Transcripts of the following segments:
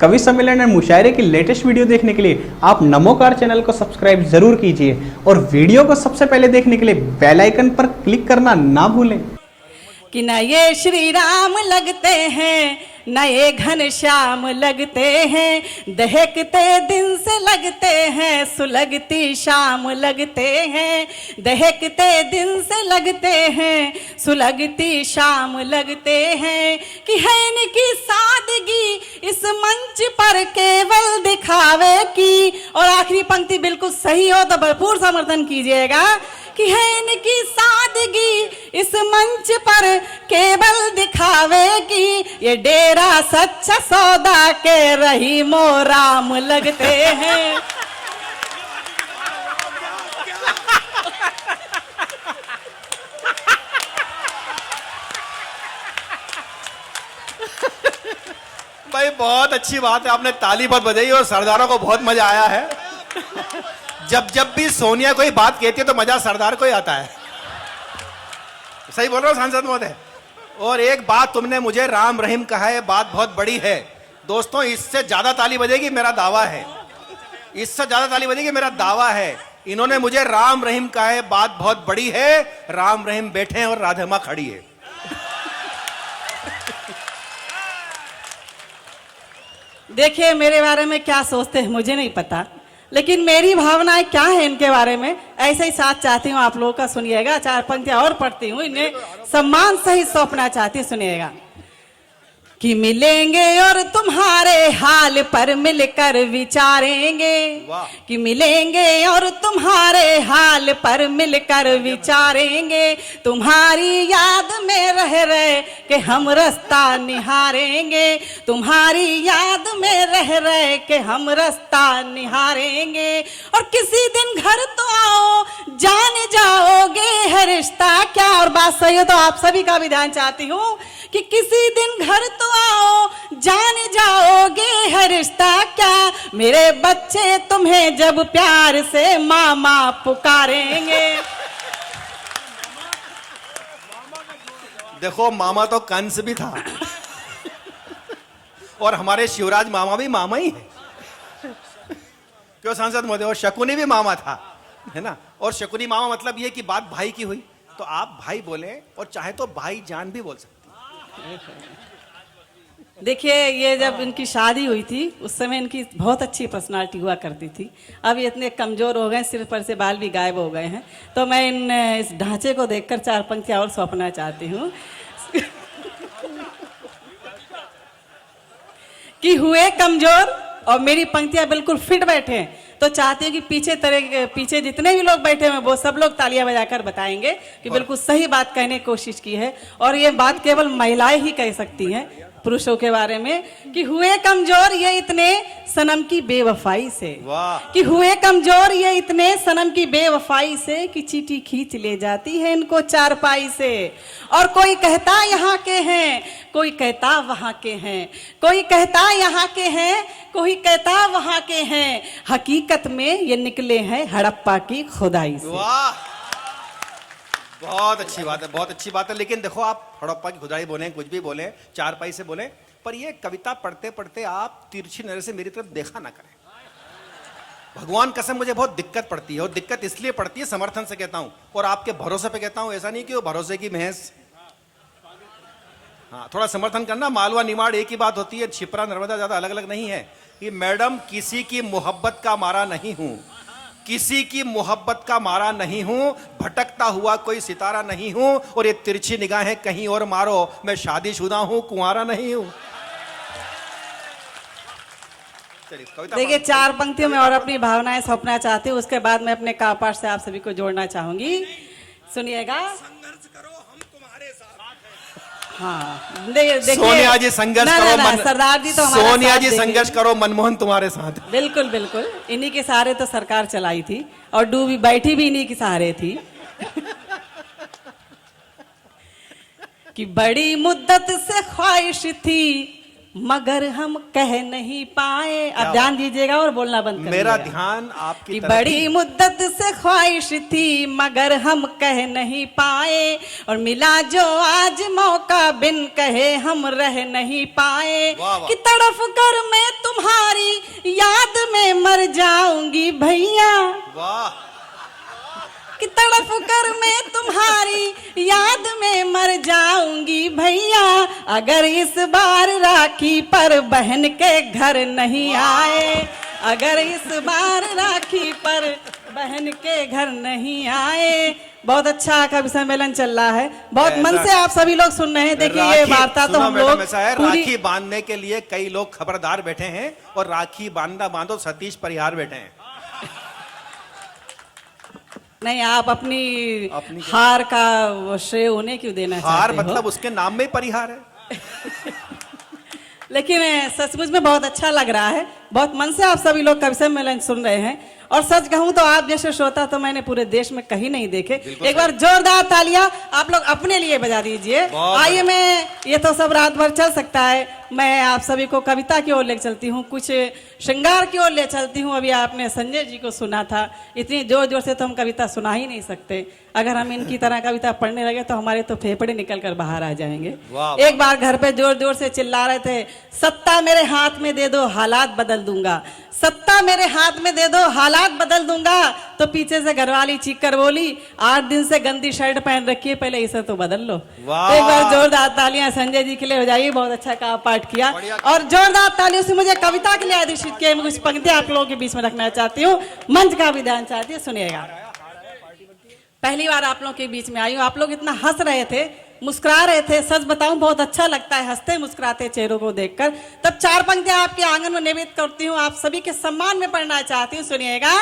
कवि सम्मेलन और मुशायरे की लेटेस्ट वीडियो देखने के लिए आप नमोकार चैनल को सब्सक्राइब जरूर कीजिए और वीडियो को सबसे पहले देखने के लिए बेल आइकन पर क्लिक करना ना भूलें। कि न ये श्री राम लगते हैं न ये घनश्याम लगते हैं, दहकते दिन से लगते हैं सुलगती शाम लगते हैं, दहकते दिन से लगते हैं सुलगती शाम लगते हैं। कि है इनकी सादगी इस मंच पर केवल दिखावे की। और आखिरी पंक्ति बिल्कुल सही हो तो भरपूर समर्थन कीजिएगा। कि है इनकी सादगी इस मंच पर केवल दिखावे की, ये डेरा सच्चा सौदा के रहीमो राम लगते हैं। भाई बहुत अच्छी बात है, आपने ताली बहुत बजाई और सरदारों को बहुत मजा आया है। जब भी सोनिया कोई बात कहती है तो मजा सरदार को ही आता है। सही बोल रहा हूं सांसद महोदय। और एक बात तुमने मुझे राम रहीम कहा है, बात बहुत बड़ी है दोस्तों। इससे ज्यादा ताली बजेगी मेरा दावा है, इससे ज्यादा ताली बजेगी मेरा दावा है। इन्होंने मुझे राम रहीम कहा है, बात बहुत बड़ी है। राम रहीम बैठे हैं और राधे मां खड़ी है। देखिए मेरे बारे में क्या सोचते हैं मुझे नहीं पता, लेकिन मेरी भावनाएं क्या है इनके बारे में ऐसे ही साथ चाहती हूँ आप लोगों का। सुनिएगा, चार पंक्तियां और पढ़ती हूँ, इन्हें सम्मान सहित सौंपना चाहती हूँ, सुनिएगा। कि मिलेंगे और तुम्हारे हाल पर मिलकर विचारेंगे, कि मिलेंगे और तुम्हारे हाल पर मिलकर विचारेंगे, तुम्हारी याद में रह रहे कि हम रास्ता निहारेंगे, तुम्हारी याद में रह रहे कि हम रास्ता निहारेंगे। और किसी दिन घर तो आओ जान जाओगे है रिश्ता क्या। और बात सही हो तो आप सभी का भी ध्यान चाहती हूँ कि किसी दिन घर तो आओ जान जाओगे है रिश्ता क्या। मेरे बच्चे तुम्हें जब प्यार से मामा पुकारेंगे। देखो मामा तो कंस भी था और हमारे शिवराज मामा भी मामा ही है, क्यों सांसद महोदय। और शकुनी भी मामा था, है ना। और शकुनी मामा मतलब ये कि बात भाई की हुई तो आप भाई बोले और चाहे तो भाई जान भी बोल सकते। देखिए ये जब इनकी शादी हुई थी उस समय इनकी बहुत अच्छी पर्सनालिटी हुआ करती थी। अब ये इतने कमजोर हो गए, सिर पर से बाल भी गायब हो गए हैं। तो मैं इस ढांचे को देखकर चार पंक्तियां और सौंपना चाहती हूँ। कि हुए कमजोर और मेरी पंक्तियां बिल्कुल फिट बैठे हैं तो चाहती हूँ कि पीछे जितने भी लोग बैठे हैं वो सब लोग तालियां बजाकर बताएंगे कि बिल्कुल सही बात कहने की कोशिश की है। और ये बात केवल महिलाएं ही कह सकती हैं पुरुषों के बारे में। कि हुए कमजोर ये इतने सनम की बेवफाई से, कि हुए कमजोर ये इतने सनम की बेवफाई से कि चीटी खींच ले जाती है इनको चारपाई से। और कोई कहता यहाँ के हैं कोई कहता वहां के हैं, कोई कहता यहाँ के हैं कोई कहता वहां के हैं, हकीकत में ये निकले हैं हड़प्पा की खुदाई से। वाह बहुत अच्छी बात है, बहुत अच्छी बात है। लेकिन देखो आप हड़प्पा की खुदाई बोले, कुछ भी बोले, चारपाई से बोले, पर ये कविता पढ़ते पढ़ते आप तिरछी नजर से मेरी तरफ देखा ना करें। भगवान कसम मुझे बहुत दिक्कत पड़ती है और दिक्कत इसलिए पड़ती है, समर्थन से कहता हूं और आपके भरोसे पे कहता हूं। ऐसा नहीं कि वो भरोसे की भैंस। हाँ थोड़ा समर्थन करना। मालवा निमाड़ एक ही बात होती है, छिपरा नर्मदा ज्यादा अलग अलग नहीं है। ये मैडम किसी की मोहब्बत का मारा नहीं हूं, किसी की मोहब्बत का मारा नहीं हूं, भटकता हुआ कोई सितारा नहीं हूं। और ये तिरछी निगाहें कहीं और मारो, मैं शादीशुदा हूं, कुंवारा नहीं हूं। देखिए चार पंक्तियों में और अपनी भावनाएं सौंपना चाहती हूँ, उसके बाद मैं अपने कापाठ से आप सभी को जोड़ना चाहूंगी। सुनिएगा। हाँ देखिए सोनिया जी संघर्ष करो, सरदार जी तो सोनिया जी संघर्ष करो, मनमोहन तुम्हारे साथ। बिल्कुल बिल्कुल, इन्हीं के सहारे तो सरकार चलाई थी और डूबी बैठी भी इन्हीं के सहारे थी। कि बड़ी मुद्दत से ख्वाहिश थी मगर हम कह नहीं पाए। अब ध्यान दीजिएगा और बोलना बंद कर मेरा दीजिएगा। ध्यान आपकी कि तरफ बड़ी मुद्दत से ख्वाहिश थी मगर हम कह नहीं पाए, और मिला जो आज मौका बिन कहे हम रह नहीं पाए। वाह, वाह। कि तड़फ कर मैं तुम्हारी याद में मर जाऊंगी भैया, वाह, कि तड़फ कर मैं तुम्हारी याद में मर जाऊंगी भैया, अगर इस बार राखी पर बहन के घर नहीं आए, अगर इस बार राखी पर बहन के घर नहीं आए। बहुत अच्छा कवि सम्मेलन चल रहा है, बहुत मन से आप सभी लोग सुन रहे हैं। देखिए ये राखी- वार्ता तो सुनो हम मैडम, लोग ऐसा है, पूरी राखी बांधने के लिए कई लोग खबरदार बैठे हैं और राखी बांधना बांधो सतीश परिहार बैठे हैं। नहीं, आप अपनी अपनी क्या? हार का वो श्रेय उन्हें क्यों देना हार चाहते हो? मतलब उसके नाम में ही परिहार है। लेकिन सचमुच में बहुत अच्छा लग रहा है, बहुत मन से आप सभी लोग कवि सम्मेलन सुन रहे हैं। और सच कहूं तो आप जैसे श्रोता तो मैंने पूरे देश में कहीं नहीं देखे। एक बार जोरदार तालियां आप लोग अपने लिए बजा दीजिए। आइए, मैं ये तो सब रात भर चल सकता है, मैं आप सभी को कविता की ओर ले चलती हूँ, कुछ श्रृंगार की ओर ले चलती हूँ। अभी आपने संजय जी को सुना था, इतनी जोर जोर से तो हम कविता सुना ही नहीं सकते। अगर हम इनकी तरह कविता पढ़ने लगे तो हमारे तो फेफड़े निकल कर बाहर आ जाएंगे। एक बार घर पे जोर जोर से चिल्ला रहे थे, सत्ता मेरे हाथ में दे दो हालात बदल दूंगा, सत्ता मेरे हाथ में दे दो हालात बदल दूंगा। तो पीछे से घरवाली चीख कर बोली, 8 दिन से गंदी शर्ट पहन रखी है, पहले इसे तो बदल लो। तो एक बार जोरदार तालियां संजय जी के लिए हो जाइए, बहुत अच्छा का पाठ किया। और जोरदार तालियों से मुझे कविता के लिए अधिष्ठित किया। मैं कुछ पंक्तियां आप लोगों के बीच में रखना चाहती हूँ, मंच का विधान चाहती हूँ, सुनिएगा। पहली बार आप लोगों के बीच में आई हूँ, आप लोग इतना हंस रहे थे, मुस्कुरा रहे थे। सच बताऊं बहुत अच्छा लगता है हंसते मुस्कुराते चेहरों को देखकर। तब 4 पंक्तियां आपके आंगन में निवेदित करती हूँ, आप सभी के सम्मान में पढ़ना चाहती हूँ, सुनिएगा।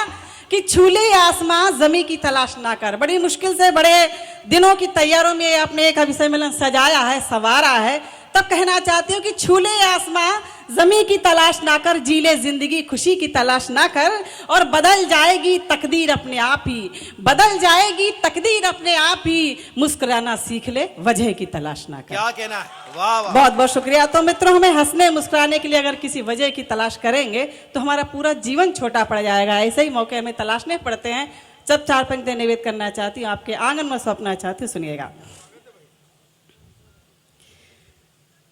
कि छूले आसमां जमी की तलाश ना कर। बड़ी मुश्किल से बड़े दिनों की तैयारों में आपने एक कवि सम्मेलन सजाया है, संवारा है, तब कहना चाहती हूँ कि छूले आसमां जमी की तलाश ना कर, जीले जिंदगी खुशी की तलाश ना कर, और बदल जाएगी तकदीर अपने आप ही, बदल जाएगी तकदीर अपने आप ही, मुस्कुराना सीख ले वजह की तलाश ना कर। क्या कहना है, वाह वाह। बहुत बहुत शुक्रिया। तो मित्रों, हमें हंसने मुस्कुराने के लिए अगर किसी वजह की तलाश करेंगे तो हमारा पूरा जीवन छोटा पड़ जाएगा। ऐसे ही मौके हमें तलाशने पड़ते हैं। जब 4 पंक्तियां निवेदित करना चाहती हूँ, आपके आंगन में सौंपना चाहती हूँ, सुनिएगा।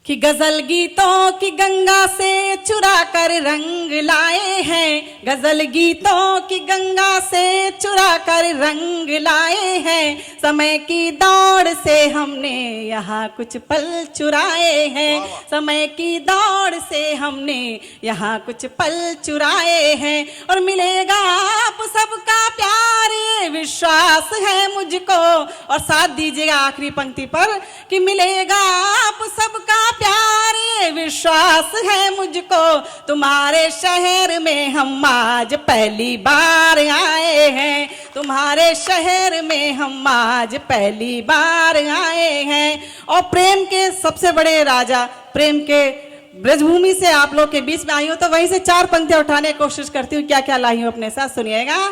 कि गजल गीतों की गंगा से चुरा कर रंग लाए हैं, गजल गीतों की गंगा से चुरा कर रंग लाए हैं, समय की दौड़ से हमने यहाँ कुछ पल चुराए हैं, समय की दौड़ से हमने यहाँ कुछ पल चुराए हैं, और मिलेगा आप सबका प्यार ये विश्वास है मुझको। और साथ दीजिएगा आखिरी पंक्ति पर, कि मिलेगा आप सबका प्यार ये विश्वास है मुझको, तुम्हारे शहर में हम आज पहली बार आए हैं, तुम्हारे शहर में हम आज पहली बार आए हैं। और प्रेम के सबसे बड़े राजा, प्रेम के ब्रजभूमि से आप लोग के बीच में आई हूं, तो वहीं से 4 पंक्तियां उठाने की कोशिश करती हूँ। क्या क्या लाई हूं अपने साथ, सुनिएगा।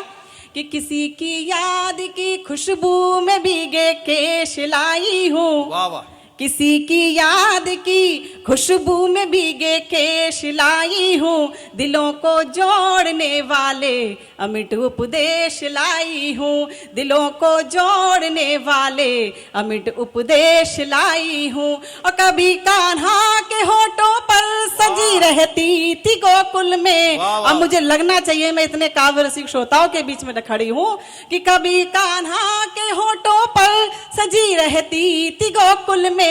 कि किसी की याद की खुशबू में भीगे केश लाई हूँ, वाह वाह। किसी की याद की खुशबू में भीगे केश लाई हूँ, दिलों को जोड़ने वाले अमिट उपदेश लाई हूँ, दिलों को जोड़ने वाले अमिट उपदेश लाई हूँ। और कभी कान्हा के होठों पर सजी रहती थी गोकुल में। अब मुझे लगना चाहिए मैं इतने काव्य रसिक श्रोताओं के बीच में खड़ी हूँ, कि कभी कान्हा के होठों पर सजी रहती थी गोकुल में,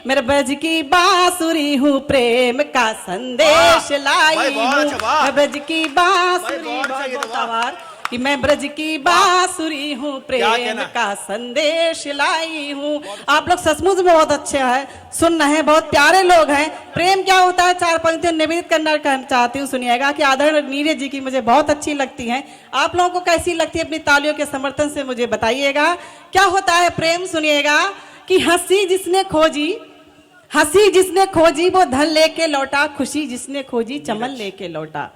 मेरे ब्रज की बांसुरी हूँ, प्रेम का संदेश लाई हूँ, मैं ब्रज की बांसुरी, कि मैं ब्रज की बांसुरी हूँ, प्रेम का संदेश लाई हूँ। आप लोग सचमुच में बहुत अच्छे हैं, सुन रहे हैं, बहुत प्यारे लोग हैं। प्रेम क्या होता है 4 पंक्तियां निवेदित करना चाहती हूँ, सुनिएगा। कि आदरणीय नीरज जी की मुझे बहुत अच्छी लगती हैं, आप लोगों को कैसी लगती है अपनी तालियों के समर्थन से मुझे बताइएगा। क्या होता है प्रेम, सुनिएगा। कि हंसी जिसने खोजी, हंसी जिसने खोजी वो धन लेके लौटा, खुशी जिसने खोजी चमन लेके लौटा।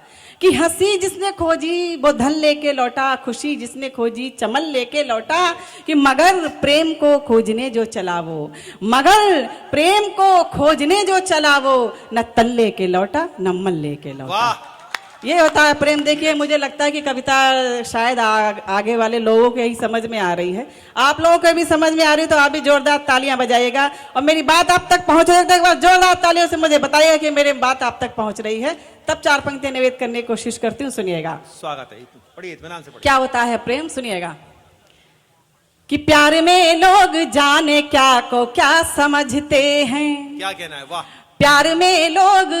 कि हंसी जिसने खोजी वो धन लेके लौटा, खुशी जिसने खोजी चमन लेके लौटा, कि मगर प्रेम को खोजने जो चला वो, मगर प्रेम को खोजने जो चला वो, न तन लेके लौटा न मन लेके लौटा। वाह, ये होता है प्रेम। देखिए मुझे लगता है कि कविता शायद आगे वाले लोगों के ही समझ में आ रही है, आप लोगों को भी समझ में आ रही है, तो आप भी जोरदार तालियां बजाइएगा और मेरी बात आप तक पहुंच रही है तो एक बार जोरदार तालियों से मुझे बताइएगा कि मेरी बात आप तक पहुंच रही है। तब 4 पंक्तियां निवेद करने की कोशिश करती हूँ, सुनिएगा। स्वागत है, पढ़िए, इत्मीनान से पढ़िए। क्या होता है प्रेम, सुनिएगा। कि प्यार में लोग जाने क्या को क्या समझते हैं, क्या कहना है? वाह, प्यार में लोग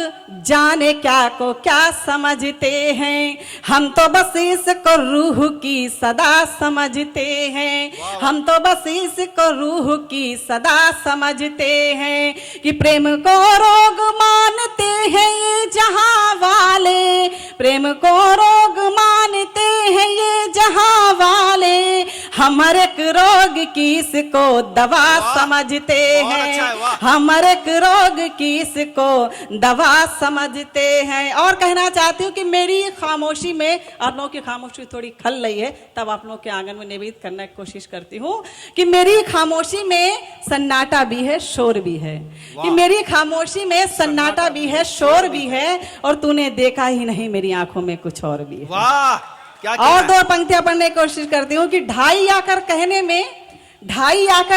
जाने क्या को क्या समझते हैं, हम तो बस इसको रूह की सदा समझते हैं, हम तो बस इसको रूह की सदा समझते हैं, कि प्रेम को रोग मानते हैं ये जहां वाले, प्रेम को रोग मानते हैं ये जहां वाले, हम हर एक रोग की इसको दवा समझते हैं, हम हर एक रोग की इसको दवा समझते हैं। और कहना चाहती हूँ कि मेरी खामोशी में, आप लोगों की खामोशी थोड़ी खल रही है, तब आप लोगों के आंगन में निवेदित करने की कोशिश करती हूँ कि मेरी खामोशी में सन्नाटा भी है, शोर भी है, कि मेरी खामोशी में सन्नाटा भी है, शोर भी है, और तूने देखा ही नहीं मेरी आंखों में कुछ और भी है। वाह, क्या और 2 पंक्तियां पढ़ने की कोशिश करती हूँ कि ढाई आकर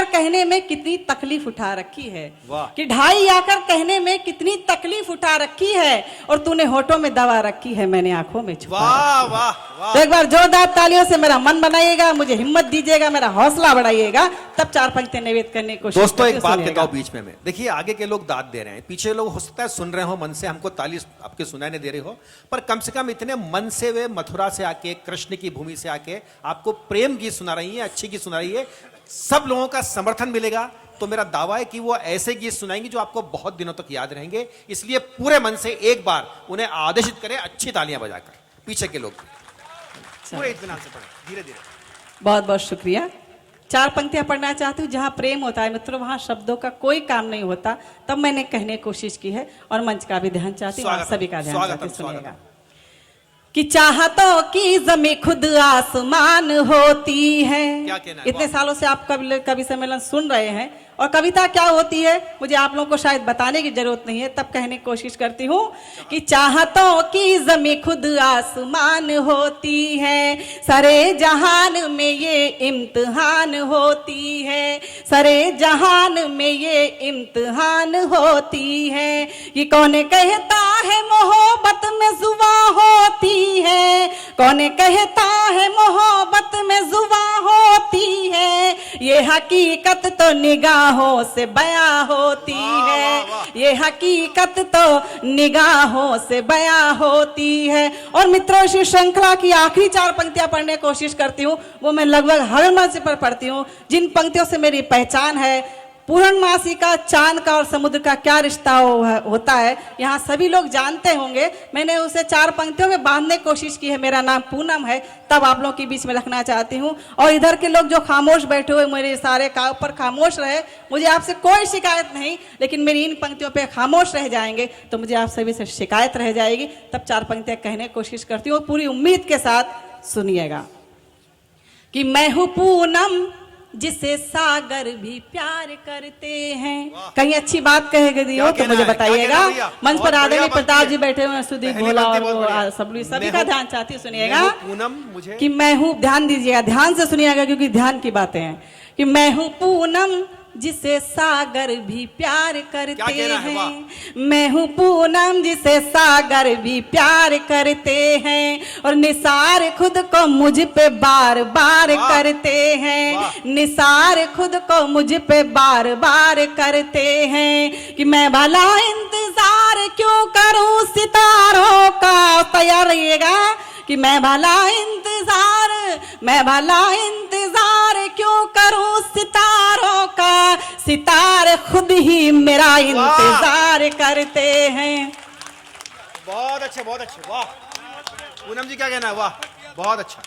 कहने में कितनी तकलीफ उठा रखी है, कि ढाई आकर कहने में कितनी तकलीफ उठा रखी है, और तूने होठों में दवा रखी है, मैंने आंखों में छुपा। वाह वाह वाह। तो एक बार जोरदार तालियों से मेरा मन बनाइएगा, मुझे हिम्मत दीजिएगा, मेरा हौसला बढ़ाइएगा, तब 4 पंक्तियां निवेद करने की कोशिश। दोस्तों एक बात कहता हूं बीच में, देखिए आगे के लोग दाद दे रहे हैं, पीछे लोग हो सकता है सुन रहे हो मन से, हमको ताली आपके सुनाने दे रहे हो, पर कम से कम इतने मन से वे मथुरा से आके, कृष्ण की भूमि से आके आपको प्रेम गीत सुना रही है, अच्छी गीत सुना रही है, सब लोगों का समर्थन मिलेगा, तो मेरा दावा है कि वो ऐसे गीत सुनाएंगे जो आपको बहुत दिनों तक याद रहेंगे। इसलिए पूरे मन से एक बार उन्हें आदेशित करें, अच्छी तालियां बजाकर, पीछे के लोग पूरे इत्मीनान से पढ़ें, धीरे धीरे। बहुत बहुत शुक्रिया। 4 पंक्तियां पढ़ना चाहती हूँ। जहां प्रेम होता है मित्रों, वहां शब्दों का कोई काम नहीं होता, तब मैंने कहने की कोशिश की है, और मंच का भी ध्यान चाहती हूँ, आप सभी का ध्यान चाहती हूँ, सुनिएगा। कि चाहतों की ज़मीं खुद आसमान होती है। क्या कहना है? इतने सालों से आप कवि सम्मेलन सुन रहे हैं, और कविता क्या होती है मुझे आप लोगों को शायद बताने की जरूरत नहीं है, तब कहने की कोशिश करती हूँ कि चाहतों की ज़मीं खुद आसमान होती है, सारे जहान में ये इम्तिहान होती है, सारे जहान में ये इम्तिहान होती है, कि कौन कहता है मोहब्बत में जुबा होती है, कौन कहता है मोहब्बत में जुबा होती है, ये हकीकत तो निगाहों से बयां होती है, ये हकीकत तो निगाहों से बयां होती है। और मित्रों, इस श्रृंखला की आखिरी 4 पंक्तियां पढ़ने की कोशिश करती हूँ, वो मैं लगभग हर मंच पर पढ़ती हूँ, जिन पंक्तियों से मेरी पहचान है। पूर्णमासी का, चांद का और समुद्र का क्या रिश्ता होता है, यहाँ सभी लोग जानते होंगे, मैंने उसे 4 पंक्तियों में बांधने की कोशिश की है। मेरा नाम पूनम है, तब आप लोगों के बीच में रखना चाहती हूँ। और इधर के लोग जो खामोश बैठे हुए, मेरे सारे का ऊपर खामोश रहे, मुझे आपसे कोई शिकायत नहीं, लेकिन मेरी इन पंक्तियों पे खामोश रह जाएंगे तो मुझे आप सभी से शिकायत रह जाएगी। तब 4 पंक्तियां कहने की कोशिश करती हूँ, पूरी उम्मीद के साथ सुनिएगा। कि मैं हूँ पूनम जिसे सागर भी प्यार करते हैं। कहीं अच्छी बात कह दी हो तो मुझे बताइएगा। मंच पर आदरणीय प्रताप जी बैठे हुए, सुदीप भोला और सभी का ध्यान चाहती हूँ, सुनिएगा। कि मैं हूँ, ध्यान दीजिएगा, ध्यान से सुनिएगा, क्योंकि ध्यान की बातें हैं। कि मैं हूँ पूनम जिसे सागर भी प्यार करते हैं, मैं हूँ पूनम जिसे सागर भी प्यार करते हैं, और निसार खुद को मुझ पे बार बार करते हैं, निसार खुद को मुझ पे बार बार करते हैं। कि मैं भला इंतजार क्यों करूं सितारों का, तैयार रहिएगा। कि मैं भला इंतजार क्यों करूं सितारों का, सितारे खुद ही मेरा इंतजार करते हैं। बहुत अच्छे, बहुत अच्छे, वाह। पूनम जी क्या कहना है? वाह, बहुत अच्छा।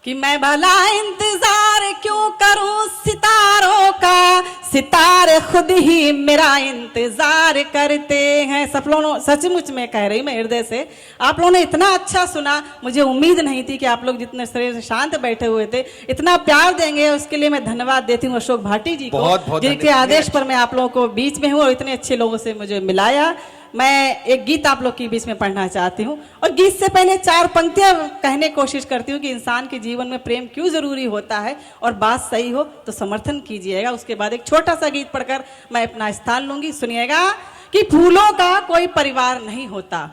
कि मैं भला इंतजार क्यों करूं सितारों का, सितारे खुद ही मेरा इंतजार करते हैं। सब लोगों, सचमुच में कह रही मैं हृदय से, आप लोगों ने इतना अच्छा सुना, मुझे उम्मीद नहीं थी कि आप लोग जितने शरीर से शांत बैठे हुए थे इतना प्यार देंगे। उसके लिए मैं धन्यवाद देती हूँ अशोक भाटी जी को, जिनके आदेश पर मैं आप लोगों को बीच में हूँ और इतने अच्छे लोगों से मुझे मिलाया। मैं एक गीत आप लोग के बीच में पढ़ना चाहती हूँ और गीत से पहले 4 पंक्तियां कहने की कोशिश करती हूँ कि इंसान के जीवन में प्रेम क्यों जरूरी होता है, और बात सही हो तो समर्थन कीजिएगा। उसके बाद एक छोटा सा गीत पढ़कर मैं अपना स्थान लूंगी। सुनिएगा कि फूलों का कोई परिवार नहीं होता,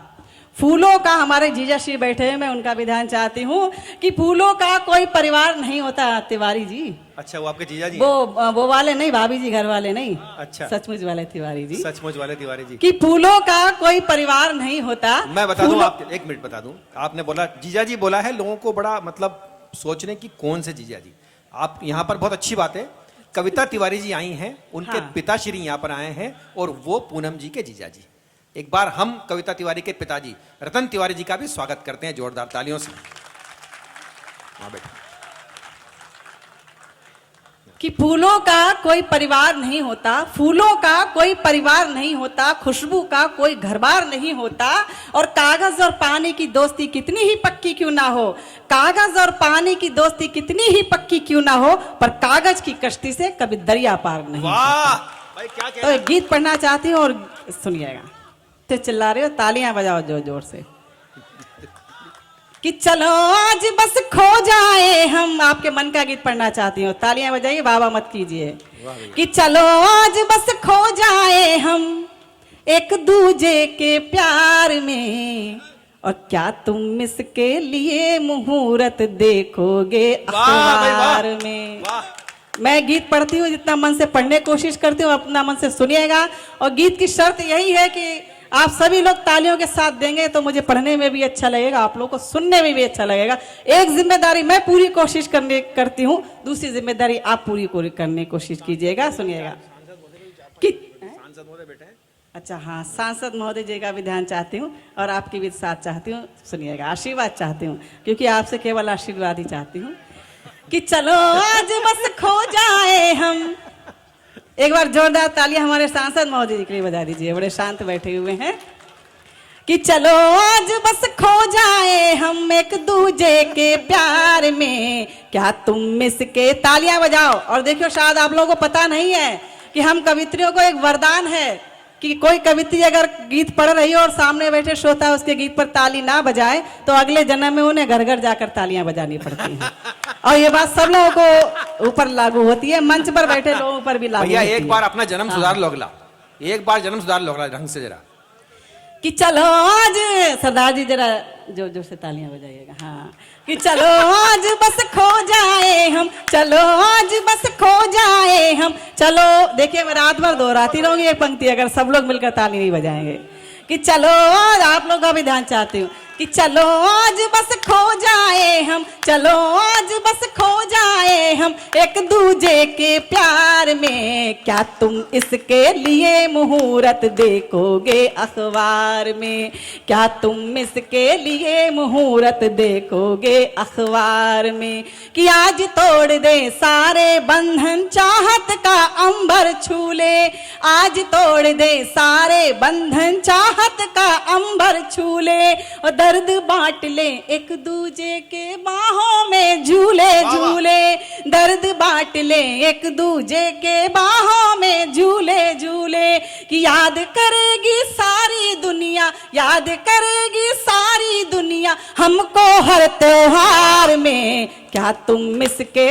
फूलों का, हमारे जीजा श्री बैठे हैं, मैं उनका विधान चाहती हूँ कि फूलों का कोई परिवार नहीं होता। तिवारी जी, अच्छा वो आपके जीजा जी, वो वाले नहीं, भाभी जी घर वाले नहीं, अच्छा सचमुच वाले तिवारी जी, सचमुच वाले तिवारी जी, कि फूलों का कोई परिवार नहीं होता। मैं बता दूं, आप 1 मिनट बता दूं, आपने बोला जीजा जी बोला है, लोगों को बड़ा मतलब सोचने की कौन से जीजा जी। आप यहाँ पर बहुत अच्छी बात है, कविता तिवारी जी आई हैं, उनके हाँ। पिताश्री यहाँ पर आए हैं और वो पूनम जी के जीजा जी। एक बार हम कविता तिवारी के पिताजी रतन तिवारी जी का भी स्वागत करते हैं जोरदार तालियों से। हाँ बेटा, कि फूलों का कोई परिवार नहीं होता, फूलों का कोई परिवार नहीं होता, खुशबू का कोई घरबार नहीं होता, और कागज और पानी की दोस्ती कितनी ही पक्की क्यों ना हो, कागज और पानी की दोस्ती कितनी ही पक्की क्यों ना हो, पर कागज की कश्ती से कभी दरिया पार नहीं। वाह भाई क्या तो एक गीत पढ़ना चाहती हूँ और सुनिएगा। तो चिल्ला रहे हो, तालियां बजाओ जोर जोर से। कि चलो आज बस खो जाए हम, आपके मन का गीत पढ़ना चाहती हूँ, तालियां बजाइए, बाबा मत कीजिए। कि चलो आज बस खो जाए हम एक दूजे के प्यार में, और क्या तुम इसके लिए मुहूर्त देखोगे अखबार में। मैं गीत पढ़ती हूँ, जितना मन से पढ़ने की कोशिश करती हूँ अपना मन से सुनिएगा, और गीत की शर्त यही है कि आप सभी लोग तालियों के साथ देंगे तो मुझे पढ़ने में भी अच्छा लगेगा, आप लोगों को सुनने में भी अच्छा लगेगा। एक जिम्मेदारी मैं पूरी कोशिश करती हूँ, दूसरी जिम्मेदारी आप पूरी करने की कोशिश कीजिएगा। सुनिएगा कि सांसद महोदय बेटे, अच्छा हाँ, सांसद महोदय जी का भी ध्यान चाहती हूँ और आपकी भी साथ चाहती हूँ। सुनिएगा, आशीर्वाद चाहती हूँ, क्योंकि आपसे केवल आशीर्वाद ही चाहती हूँ। कि चलो आज बस खो जाए हम, एक बार जोरदार तालियां हमारे सांसद महोदय जी के लिए बजा दीजिए, बड़े शांत बैठे हुए हैं। कि चलो आज बस खो जाए हम एक दूजे के प्यार में, क्या तुम इसके, तालियां बजाओ। और देखियो, शायद आप लोगों को पता नहीं है कि हम कवित्रियों को एक वरदान है कि कोई कवित्री अगर गीत पढ़ रही हो और सामने बैठे श्रोता है उसके गीत पर ताली ना बजाए तो अगले जन्म में उन्हें घर घर जाकर तालियां बजानी पड़ती हैं। और ये बात सब लोगों को ऊपर लागू होती है, मंच पर बैठे लोगों पर भी लागू होती है। भैया एक बार अपना जन्म सुधार लोगला, एक बार जन्म सुधार लोगला ढंग से जरा। कि चलो आज, सरदार जी जरा जोर जोर से तालियां बजाइएगा। हाँ, कि चलो आज बस खो जाए हम, चलो आज बस खो जाए हम, चलो। देखिए मैं रात भर दोहराती रहूंगी एक पंक्ति अगर सब लोग मिलकर ताली नहीं बजाएंगे। कि चलो आज, आप लोग का भी ध्यान चाहती हूँ, कि चलो आज बस खो जाए हम, चलो आज बस खो जाए हम एक दूजे के प्यार में, क्या तुम इसके लिए मुहूर्त देखोगे अखबार में, क्या तुम इसके लिए मुहूर्त देखोगे अखबार में। कि आज तोड़ दे सारे बंधन चाहत का अंबर छू ले, आज तोड़ दे सारे बंधन चाहत का अंबर छू ले, और दर्द बांट ले एक दूजे के बाहों में झूले झूले, दर्द बांट ले एक दूजे के बाहों में झूले झूले। कि याद करेगी सारी दुनिया, याद करेगी सारी दुनिया हमको हर त्योहार में, क्या तुम इसके,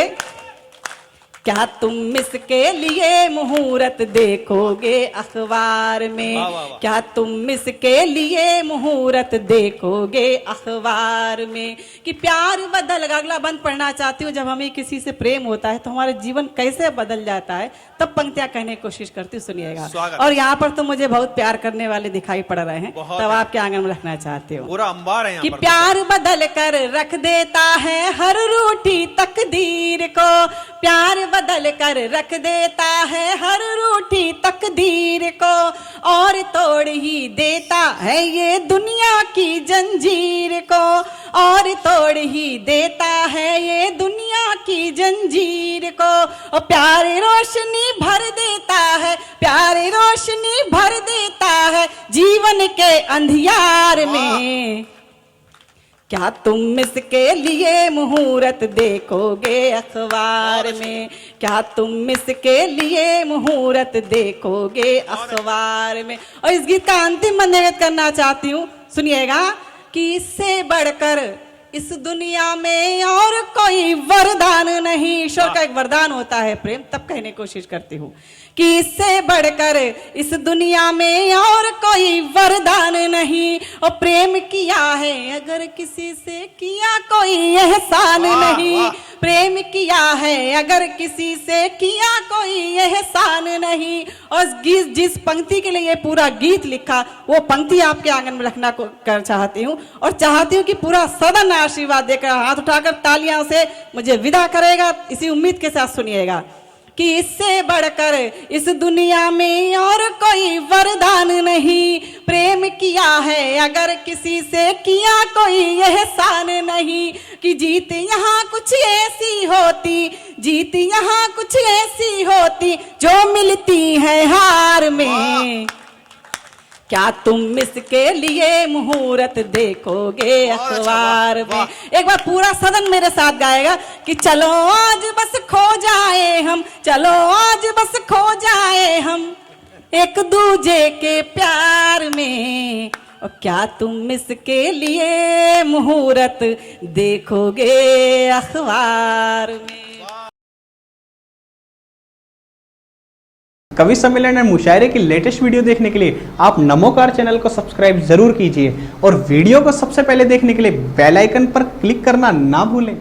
क्या तुम इसके लिए मुहूर्त देखोगे अखबार में, क्या तुम इसके लिए मुहूर्त देखोगे अखबार में। कि प्यार बदल, अगला बंद पढ़ना चाहती हूँ। जब हमें किसी से प्रेम होता है तो हमारे जीवन कैसे बदल जाता है, तब पंक्तियां कहने की कोशिश करती हूँ, सुनिएगा। और यहाँ पर तो मुझे बहुत प्यार करने वाले दिखाई पड़ रहे हैं, तब आपके आंगन में रखना चाहती हूँ। पूरा अंबार है यहाँ कि पर। प्यार बदल कर रख देता है हर रूठी तकदीर को, प्यार बदल कर रख देता है हर रूठी तकदीर को, और तोड़ ही देता है ये दुनिया की जंजीर को, और तोड़ ही देता है ये दुनिया की जंजीर को। और प्यारी रोशनी भर देता है, प्यारी रोशनी भर देता है जीवन के अंधियार में। क्या तुम इसके लिए मुहूर्त देखोगे अखबार में, क्या तुम इसके लिए मुहूर्त देखोगे अखबार में। और इस गीत का अंतिम मैं निवेदन करना चाहती हूँ, सुनिएगा, कि इससे बढ़कर इस दुनिया में और कोई वरदान नहीं। ईश्वर का एक वरदान होता है प्रेम, तब कहने की कोशिश करती हूँ कि इससे बढ़कर इस दुनिया में और कोई वरदान नहीं। और प्रेम किया है अगर किसी से किया कोई एहसान नहीं, प्रेम किया है अगर किसी से किया कोई एहसान नहीं। और जिस पंक्ति के लिए ये पूरा गीत लिखा, वो पंक्ति आपके आंगन में रखना कर चाहती हूँ, और चाहती हूँ कि पूरा सदन आशीर्वाद देकर हाथ उठाकर तालियां से मुझे विदा करेगा, इसी उम्मीद के साथ सुनिएगा कि इससे बढ़कर इस दुनिया में और कोई वरदान नहीं। प्रेम किया है अगर किसी से किया कोई एहसान नहीं। कि जीत यहाँ कुछ ऐसी होती, जीत यहाँ कुछ ऐसी होती जो मिलती है हार में। क्या तुम इसके लिए मुहूर्त देखोगे अखबार में। एक बार पूरा सदन मेरे साथ गाएगा कि चलो आज बस खो जाए हम, चलो आज बस खो जाए हम एक दूजे के प्यार में। और क्या तुम इसके लिए मुहूर्त देखोगे अखबार में। कवि सम्मेलन और मुशायरे की लेटेस्ट वीडियो देखने के लिए आप नमोकार चैनल को सब्सक्राइब जरूर कीजिए, और वीडियो को सबसे पहले देखने के लिए बेल आइकन पर क्लिक करना ना भूलें।